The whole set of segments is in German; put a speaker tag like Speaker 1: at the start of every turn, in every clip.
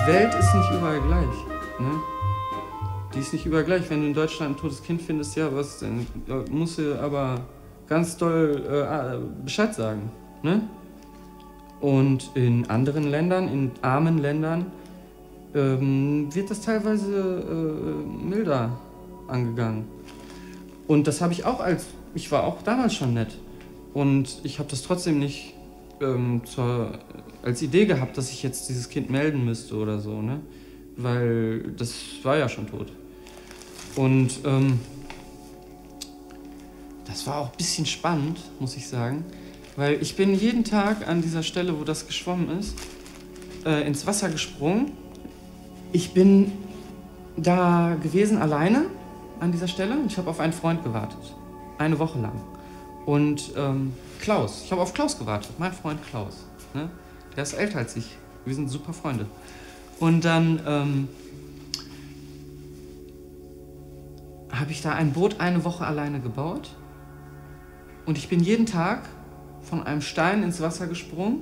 Speaker 1: die Welt ist nicht überall gleich. Ne? Die ist nicht überall gleich. Wenn du in Deutschland ein totes Kind findest, ja, was denn? Da musst du aber ganz doll Bescheid sagen. Ne? Und in anderen Ländern, in armen Ländern, wird das teilweise milder angegangen. Und das habe ich auch ich war auch damals schon nett. Und ich habe das trotzdem nicht als Idee gehabt, dass ich jetzt dieses Kind melden müsste oder so, ne? Weil das war ja schon tot. Und das war auch ein bisschen spannend, muss ich sagen, weil ich bin jeden Tag an dieser Stelle, wo das geschwommen ist, ins Wasser gesprungen. Ich bin da gewesen alleine an dieser Stelle und ich habe auf einen Freund gewartet. Eine Woche lang. Und Klaus, ich habe auf Klaus gewartet, mein Freund Klaus. Ne? Der ist älter als ich. Wir sind super Freunde. Und dann habe ich da ein Boot eine Woche alleine gebaut. Und ich bin jeden Tag von einem Stein ins Wasser gesprungen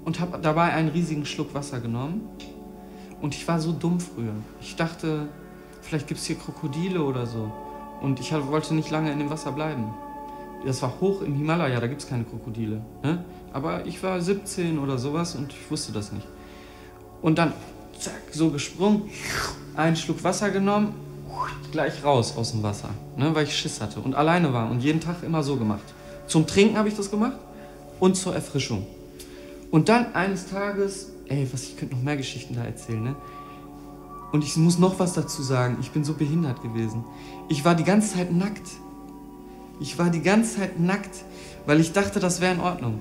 Speaker 1: und habe dabei einen riesigen Schluck Wasser genommen. Und ich war so dumm früher. Ich dachte, vielleicht gibt es hier Krokodile oder so. Und ich wollte nicht lange in dem Wasser bleiben. Das war hoch im Himalaya, da gibt es keine Krokodile. Ne? Aber ich war 17 oder sowas und ich wusste das nicht. Und dann, zack, so gesprungen, einen Schluck Wasser genommen, gleich raus aus dem Wasser, ne? Weil ich Schiss hatte und alleine war und jeden Tag immer so gemacht. Zum Trinken habe ich das gemacht und zur Erfrischung. Und dann eines Tages, ich könnte noch mehr Geschichten da erzählen, ne? Und ich muss noch was dazu sagen, ich bin so behindert gewesen. Ich war die ganze Zeit nackt. Ich war die ganze Zeit nackt, weil ich dachte, das wäre in Ordnung.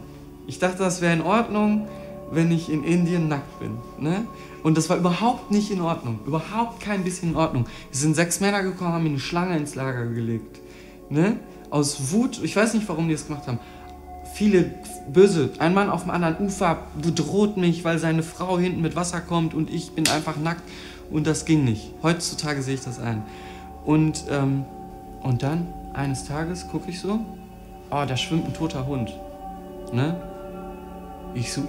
Speaker 1: Ich dachte, das wäre in Ordnung, wenn ich in Indien nackt bin. Ne? Und das war überhaupt nicht in Ordnung. Überhaupt kein bisschen in Ordnung. Es sind 6 Männer gekommen, haben mir eine Schlange ins Lager gelegt. Ne? Aus Wut, ich weiß nicht, warum die das gemacht haben. Viele böse. Ein Mann auf dem anderen Ufer bedroht mich, weil seine Frau hinten mit Wasser kommt und ich bin einfach nackt. Und das ging nicht. Heutzutage sehe ich das ein. Und dann, eines Tages, gucke ich so, oh, da schwimmt ein toter Hund. Ne? Ich so,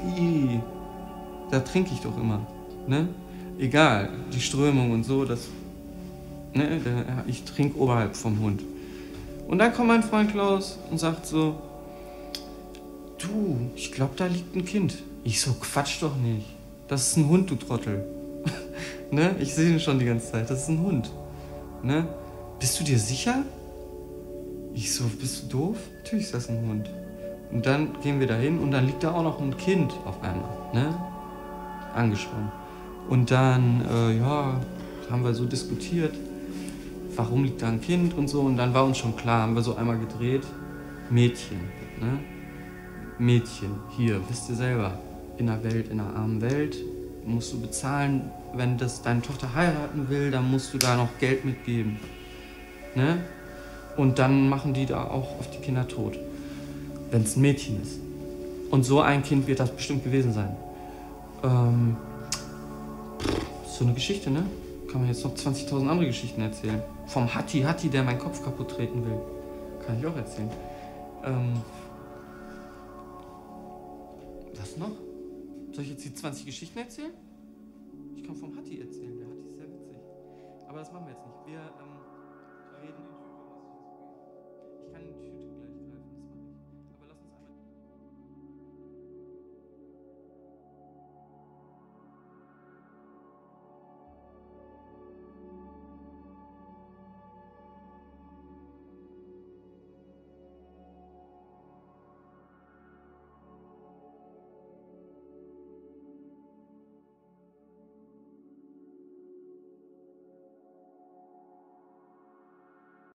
Speaker 1: da trinke ich doch immer. Ne? Egal, die Strömung und so, ich trinke oberhalb vom Hund. Und dann kommt mein Freund Klaus und sagt so, du, ich glaube, da liegt ein Kind. Ich so, Quatsch doch nicht. Das ist ein Hund, du Trottel. Ne? Ich sehe ihn schon die ganze Zeit, das ist ein Hund. Ne? Bist du dir sicher? Ich so, bist du doof? Natürlich ist das ein Hund. Und dann gehen wir da hin und dann liegt da auch noch ein Kind auf einmal, ne? Angeschwommen. Und dann, haben wir so diskutiert, warum liegt da ein Kind und so. Und dann war uns schon klar, haben wir so einmal gedreht, Mädchen, ne? Mädchen, hier, wisst ihr selber, in der Welt, in einer armen Welt, musst du bezahlen, wenn das deine Tochter heiraten will, dann musst du da noch Geld mitgeben, ne? Und dann machen die da auch auf die Kinder tot, wenn es ein Mädchen ist. Und so ein Kind wird das bestimmt gewesen sein. So eine Geschichte, ne? Kann man jetzt noch 20.000 andere Geschichten erzählen. Vom Hatti, der meinen Kopf kaputt treten will. Kann ich auch erzählen. Was noch? Soll ich jetzt die 20 Geschichten erzählen? Ich kann vom Hatti erzählen. Der Hatti ist sehr witzig. Aber das machen wir jetzt nicht.